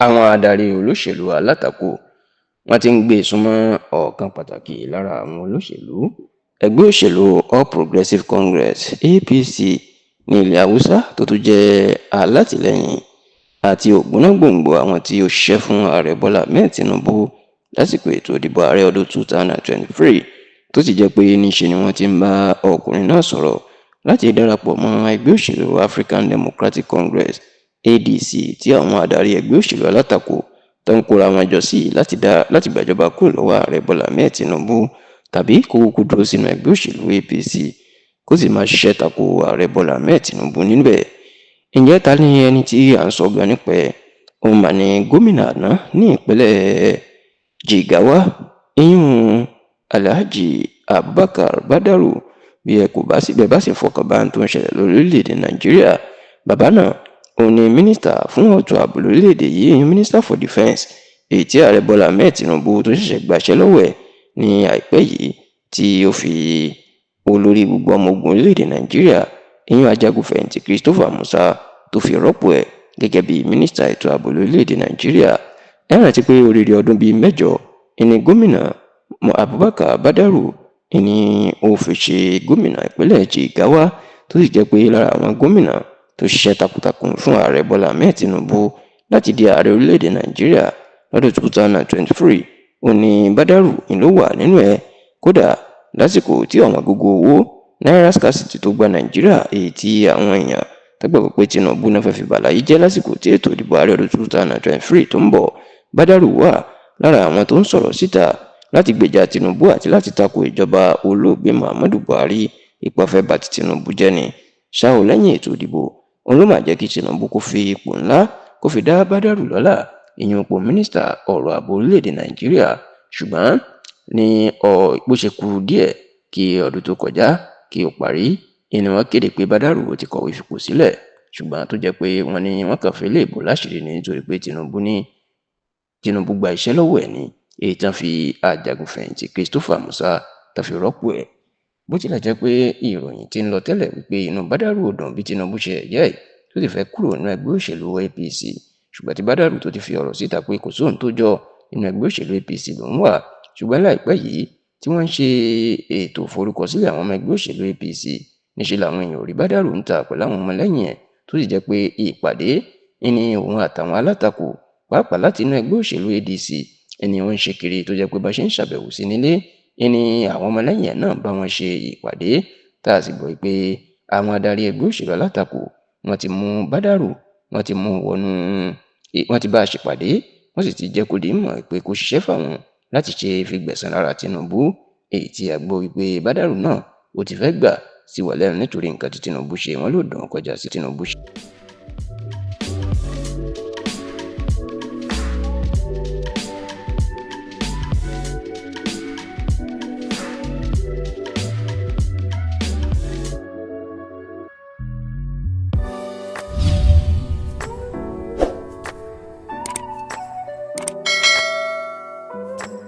Àwọn adarí olóṣèlú alátakò wọ́n ti ń gbé súnmọ́ ọ̀kan pàtàkì lára àwọn olóṣèlú ẹgbẹ́ òṣèlú All Progressives Congress (APC) ní ilẹ̀ Haúsá tó tún jẹ́ alátìlẹ́yìn àti ògbónágbòǹgbò àwọn tí ó ṣiṣẹ́ fún ààrẹ Bọ́lá Ahmed Tinubu lásìkò ètò ìdìbò ààrẹ ọdún 2023 tó sì jẹ́ pé níṣe ni wọ́n ti ń bá ọkùnrin náà sọ̀rọ̀ láti darapọ̀ mọ́ ẹgbẹ́ òṣèlú African Democratic Congress (ADC) tí àwọn adarí ẹgbẹ́ òṣèlú alátakò tó ń kóra wọn jọ sí láti gbàjọba kúrò lọ́wọ́ ààrẹ Bọ́lá Ahmed Tinubu tàbí kó kúkú dúró sínú ẹgbẹ́ òṣèlú APC kó sì máa ṣiṣẹ́ tako ààrẹ Bọ́lá Ahmed Tinubu níbẹ̀. Ǹjẹ́ ta ni ẹni tí à ń sọ gan nípa ẹ̀? Òun mà ní gómìnà àná ní ìpínlẹ̀ Jigawa ìyún Alhaji Abubakar Badaru. Bí ẹ bá sì fọkàn bá tó ń ṣẹlẹ̀ lórílẹ̀‐èdè Nàìjíríà, bàbá náà òun ni mínísítà fún ètò ààbò lórílẹ̀‐èdè yìí, Minister for Defence, èyí tí ààrẹ Bọ́lá Ahmed Tinubu tó ṣẹ̀ṣẹ̀ gbàṣẹ́ lọ́wọ́ ẹ̀ ní àìpẹ́ yìí tí ó fi olórí gbogbo ọmọ ogun orílẹ̀‐èdè Nàìjíríà ìyún ajagunfẹ̀yìntì Christopher Musa tó fi rọ́pò ẹ̀ gẹ́gẹ́ bí mínísítà ètò ààbò lórílẹ̀‐èdè Nàìjíríà. Ẹ rántí pé oríire ọdún bíi 8 ìní gómìnà Abubakar Badaru ìní ó fi ṣe gómìnà ìpínlẹ̀ Jigawa tó sì jẹ́ pé lára àwọn gómìnà tó ṣiṣẹ́ takuntakun fún ààrẹ Bọ́lá Ahmed Tinubu láti di ààrẹ orílẹ̀‐èdè Nàìjíríà lọ́dún 2023 òní Badaru ló wà nínú ẹ̀. Kódà lásìkò tí ọ̀wọ́n gógó owó náírà scarcity tó gba Nàìjíríà, èyí tí àwọn èèyàn tẹ́gbàgbọ́ pé Tinubu náà fẹ́ fi bàláyé jẹ́ lásìkò tí ètò ìdìbò ààrẹ ọdún 2023 tó ń bọ̀, Badaru wà lára àwọn tó ń sọ̀rọ̀ síta láti gbèjà Tinubu àti láti tako ìjọba olóògbé Muhammadu Buhari. Ìpàfẹ́ bá ti Tinubu jẹ́ ni ṣá ò lẹ́yìn ètò ìdìbò òun ló máa jẹ́ kí Tinubu kó fi ipò ńlá kó fi dá Badaru lọ́lá ìyẹn ipò mínísítà ọ̀rọ̀ ààbò orílẹ̀‐èdè Nàìjíríà. Ṣùgbọ́n ní bó ṣe kù díẹ̀ kí ọdún tó kọjá kí ó parí ni wọ́n kéde pé Badaru ti kọ̀wé fipò sílẹ̀, ṣùgbọ́n tó jẹ́ pé wọ́n ní wọ́n kàn fẹ́ lè bò láṣìírí ni nítorí pé Tinubu gba iṣẹ́ lọ́wọ́ ẹ̀ ní èyí tán fi ajagunfẹ̀yìntì Christopher Musa tó fi rọ́pò ẹ̀. Bó tilẹ̀ jẹ́ pé ìròyìn ti ń lọ tẹ́lẹ̀ wípé inú Badaru ò dùn bí Tinubu ṣe ẹ̀yẹ́ ẹ̀ tó sì fẹ́ kúrò nínú ẹgbẹ́ òṣèlú APC, ṣùgbọ́n tí Badaru tó ti fi ọ̀rọ̀ síta pé kò sóhun tó jọ nínú ẹgbẹ́ òṣèlú APC lòún wà. Ṣùgbọ́n láìpẹ́ yìí tí wọ́n ń ṣe ètò ìforúkọsílẹ̀ àwọn ọmọ ẹgbẹ́ òṣèlú APC, níṣẹ́ làwọn èèyàn ò rí Badaru ń ta pẹ̀lú àwọn ọmọlẹ́yìn ẹ̀ tó sì jẹ́ pé ìpàdé ní òun àtàwọn alátakò pàápàá láti inú ẹgbẹ́ òṣèlú ADC ẹni wọ́n ń ṣe kiri tó jẹ́ pé bá ṣe ń ṣàbẹ̀wò sí nílé ní àwọn ọmọlẹ́yìn ẹ̀ náà bá wọn ṣe ìpàdé tá a sì gbọ́ pé àwọn adarí ẹgbẹ́ òṣèlú alátakò wọ́n ti mú Badaru wọ́n ti bá a ṣèpàdé, wọ́n sì ti jẹ́ kó di mọ̀ pé kó ṣiṣẹ́ fáwọn láti ṣe fi gbẹ̀san lára Tinubu, èyí tí a gbọ́ wípé Badaru náà ó ti fẹ́ gbà sí wà lẹ́nu nítorí nǹkan tí Tinubu ṣe wọ́n ló dùn kọjá sí Tinubu ṣe.